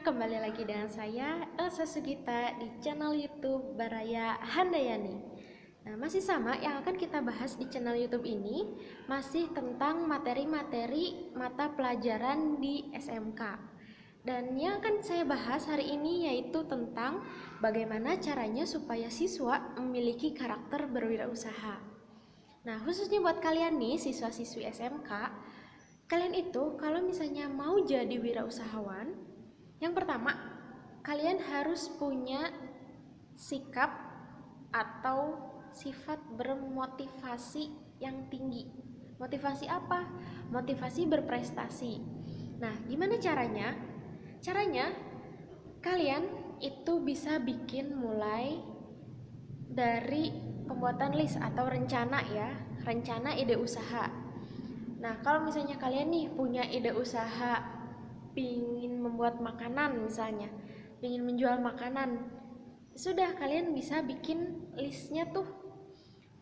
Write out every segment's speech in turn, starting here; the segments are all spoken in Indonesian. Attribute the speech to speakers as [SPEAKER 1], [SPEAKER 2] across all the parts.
[SPEAKER 1] Kembali lagi dengan saya Elsa Sugita di channel YouTube Baraya Handayani. Nah, masih sama yang akan kita bahas di channel YouTube ini masih tentang materi-materi mata pelajaran di SMK. Dan yang akan saya bahas hari ini yaitu tentang bagaimana caranya supaya siswa memiliki karakter berwirausaha. Nah, khususnya buat kalian nih siswa-siswi SMK, kalian itu kalau misalnya mau jadi wirausahawan, yang pertama, kalian harus punya sikap atau sifat bermotivasi yang tinggi. Motivasi apa? Motivasi berprestasi. Nah, gimana caranya? Caranya, kalian itu bisa bikin mulai dari pembuatan list atau rencana ya, rencana ide usaha. Nah, kalau misalnya kalian nih punya ide usaha, pingin membuat makanan misalnya, pingin menjual makanan, sudah kalian bisa bikin listnya tuh,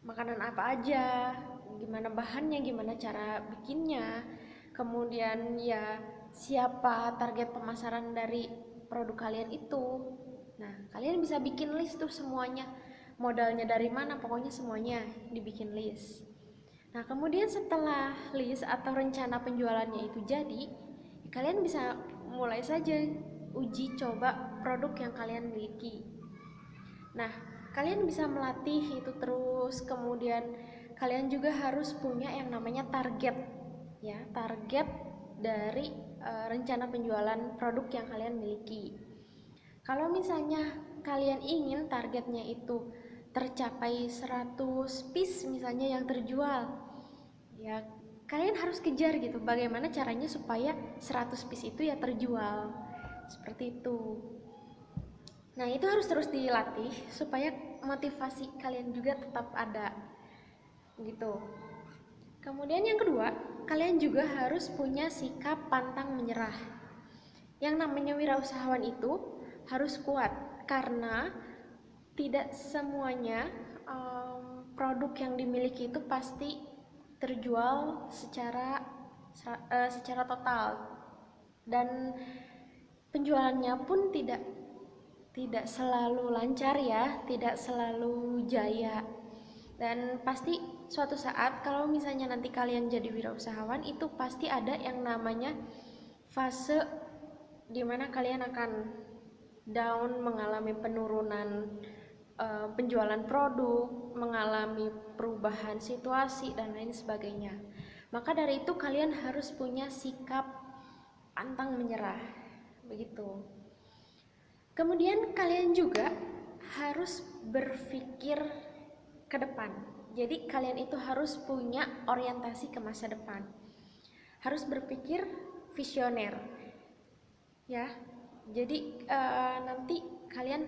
[SPEAKER 1] makanan apa aja, gimana bahannya, gimana cara bikinnya, kemudian ya siapa target pemasaran dari produk kalian itu. Nah, kalian bisa bikin list tuh semuanya, modalnya dari mana, pokoknya semuanya dibikin list. Nah, kemudian setelah list atau rencana penjualannya itu jadi, kalian bisa mulai saja uji coba produk yang kalian miliki. Nah, kalian bisa melatih itu terus, kemudian kalian juga harus punya yang namanya target, ya, target dari rencana penjualan produk yang kalian miliki. Kalau misalnya kalian ingin targetnya itu tercapai 100 piece misalnya yang terjual, ya kalian harus kejar gitu bagaimana caranya supaya 100 piece itu ya terjual. Seperti itu. Nah, itu harus terus dilatih supaya motivasi kalian juga tetap ada gitu. Kemudian yang kedua, kalian juga harus punya sikap pantang menyerah. Yang namanya wirausahawan itu harus kuat karena tidak semuanya produk yang dimiliki itu pasti terjual secara total, dan penjualannya pun tidak selalu lancar ya, tidak selalu jaya. Dan pasti suatu saat kalau misalnya nanti kalian jadi wirausahawan, itu pasti ada yang namanya fase dimana kalian akan down, mengalami penurunan penjualan produk, mengalami perubahan situasi dan lain sebagainya. Maka dari itu kalian harus punya sikap pantang menyerah, begitu. Kemudian kalian juga harus berpikir ke depan. Jadi kalian itu harus punya orientasi ke masa depan. Harus berpikir visioner. Ya. Jadi nanti kalian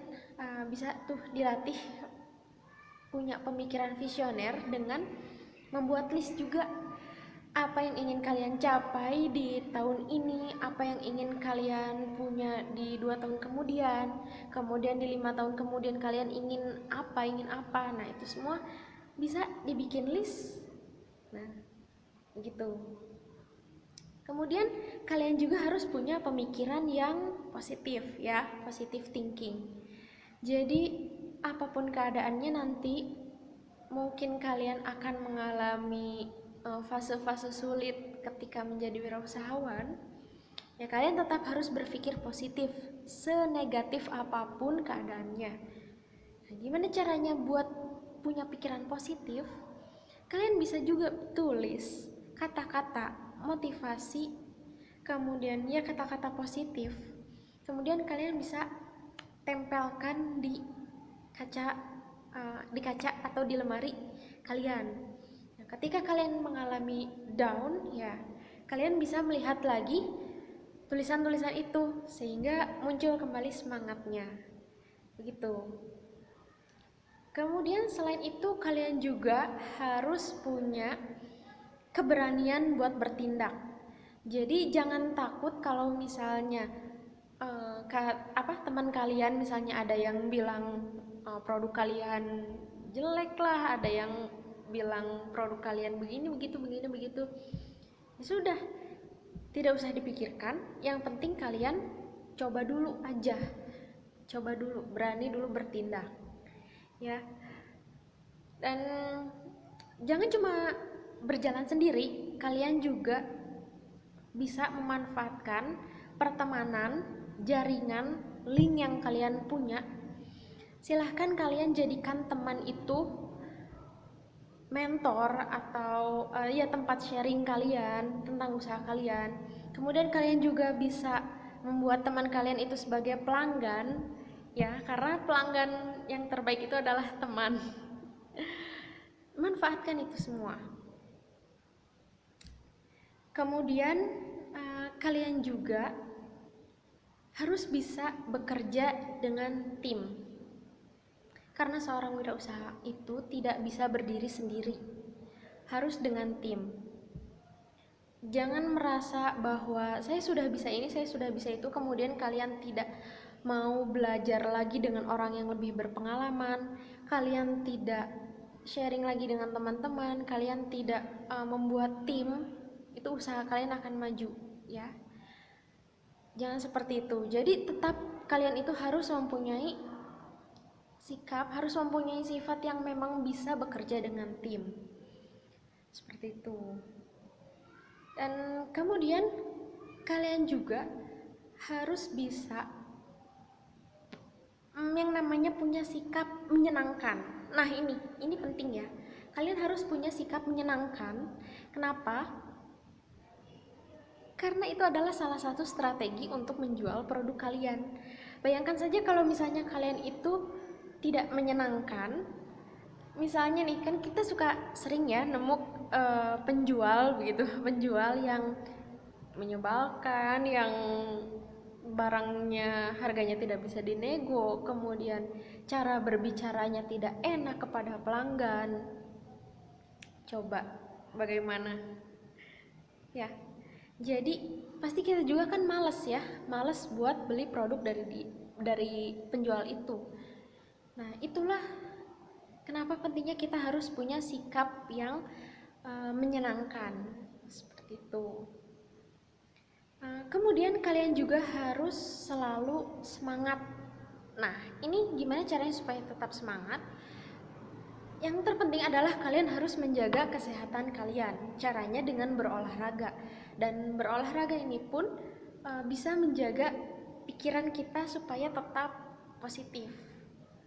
[SPEAKER 1] bisa tuh dilatih punya pemikiran visioner dengan membuat list juga, apa yang ingin kalian capai di tahun ini, apa yang ingin kalian punya di 2 tahun kemudian di 5 tahun kemudian kalian ingin apa. Nah, itu semua bisa dibikin list. Nah, gitu. Kemudian kalian juga harus punya pemikiran yang positif ya, positive thinking. Jadi apapun keadaannya nanti, mungkin kalian akan mengalami fase-fase sulit ketika menjadi wirausahawan, ya kalian tetap harus berpikir positif senegatif apapun keadaannya. Nah, gimana caranya buat punya pikiran positif? Kalian bisa juga tulis kata-kata motivasi, kemudian ya kata-kata positif, kemudian kalian bisa tempelkan di kaca atau di lemari kalian. Nah, ketika kalian mengalami down, ya kalian bisa melihat lagi tulisan-tulisan itu sehingga muncul kembali semangatnya. Begitu. Kemudian selain itu kalian juga harus punya keberanian buat bertindak. Jadi jangan takut kalau misalnya teman kalian misalnya ada yang bilang produk kalian jelek lah, ada yang bilang produk kalian begini begitu. Ya sudah, tidak usah dipikirkan, yang penting kalian coba dulu aja, coba dulu, berani dulu bertindak ya. Dan jangan cuma berjalan sendiri, kalian juga bisa memanfaatkan pertemanan, jaringan, link yang kalian punya. Silahkan kalian jadikan teman itu mentor atau ya tempat sharing kalian tentang usaha kalian. Kemudian kalian juga bisa membuat teman kalian itu sebagai pelanggan ya, karena pelanggan yang terbaik itu adalah teman. Manfaatkan itu semua. Kemudian kalian juga harus bisa bekerja dengan tim. Karena seorang wirausaha itu tidak bisa berdiri sendiri, harus dengan tim. Jangan merasa bahwa saya sudah bisa ini, saya sudah bisa itu, kemudian kalian tidak mau belajar lagi dengan orang yang lebih berpengalaman, kalian tidak sharing lagi dengan teman-teman, kalian tidak membuat tim, itu usaha kalian akan maju ya. Jangan seperti itu. Jadi tetap kalian itu harus mempunyai sikap, harus mempunyai sifat yang memang bisa bekerja dengan tim. Seperti itu. Dan kemudian kalian juga harus bisa yang namanya punya sikap menyenangkan. Nah, ini penting ya. Kalian harus punya sikap menyenangkan. Kenapa? Karena itu adalah salah satu strategi untuk menjual produk kalian. Bayangkan saja kalau misalnya kalian itu tidak menyenangkan. Misalnya nih, kan kita suka sering ya nemu penjual begitu, penjual yang menyebalkan, yang barangnya harganya tidak bisa dinego, kemudian cara berbicaranya tidak enak kepada pelanggan. Coba bagaimana? Ya, jadi pasti kita juga kan males ya, males buat beli produk dari penjual itu. Nah, itulah kenapa pentingnya kita harus punya sikap yang menyenangkan, seperti itu. Kemudian kalian juga harus selalu semangat. Nah, ini gimana caranya supaya tetap semangat? Yang terpenting adalah kalian harus menjaga kesehatan kalian. Caranya dengan berolahraga. Dan berolahraga ini pun bisa menjaga pikiran kita supaya tetap positif.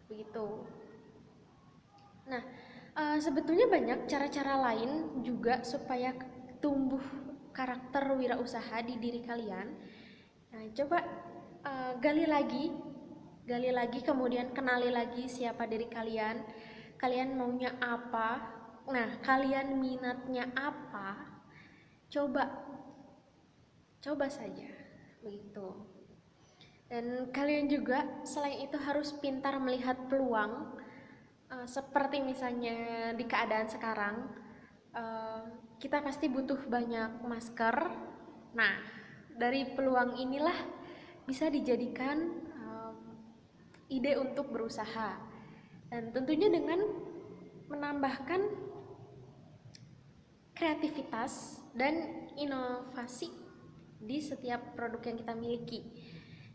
[SPEAKER 1] Begitu. Nah, sebetulnya banyak cara-cara lain juga supaya tumbuh karakter wirausaha di diri kalian. Nah, coba gali lagi, kemudian kenali lagi siapa diri kalian. Kalian maunya apa? Nah, kalian minatnya apa? Coba saja, begitu. Dan kalian juga selain itu harus pintar melihat peluang. Seperti misalnya di keadaan sekarang, kita pasti butuh banyak masker. Nah, dari peluang inilah bisa dijadikan ide untuk berusaha, dan tentunya dengan menambahkan kreativitas dan inovasi di setiap produk yang kita miliki.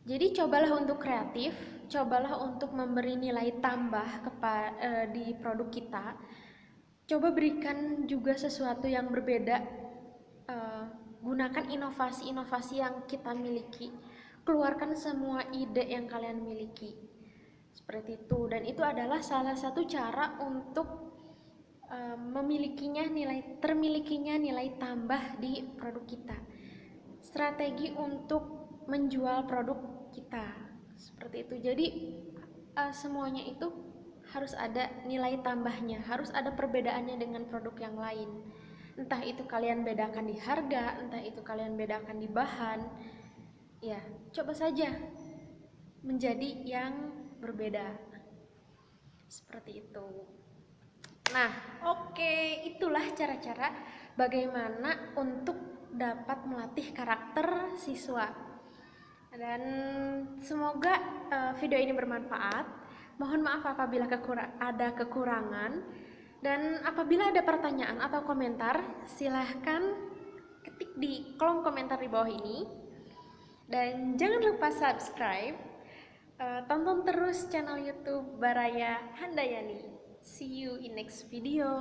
[SPEAKER 1] Jadi cobalah untuk kreatif, cobalah untuk memberi nilai tambah di produk kita. Coba berikan juga sesuatu yang berbeda. Gunakan inovasi-inovasi yang kita miliki. Keluarkan semua ide yang kalian miliki. Seperti itu. Dan itu adalah salah satu cara untuk termilikinya nilai tambah di produk kita. Strategi untuk menjual produk kita seperti itu. Jadi semuanya itu harus ada nilai tambahnya, harus ada perbedaannya dengan produk yang lain. Entah itu kalian bedakan di harga, entah itu kalian bedakan di bahan. Ya, coba saja menjadi yang berbeda. Seperti itu. Nah, oke, itulah cara-cara bagaimana untuk dapat melatih karakter siswa. Dan semoga video ini bermanfaat. Mohon maaf apabila ada kekurangan. Dan apabila ada pertanyaan atau komentar, silahkan ketik di kolom komentar di bawah ini. Dan jangan lupa subscribe. Tonton terus channel YouTube Baraya Handayani. See you in next video.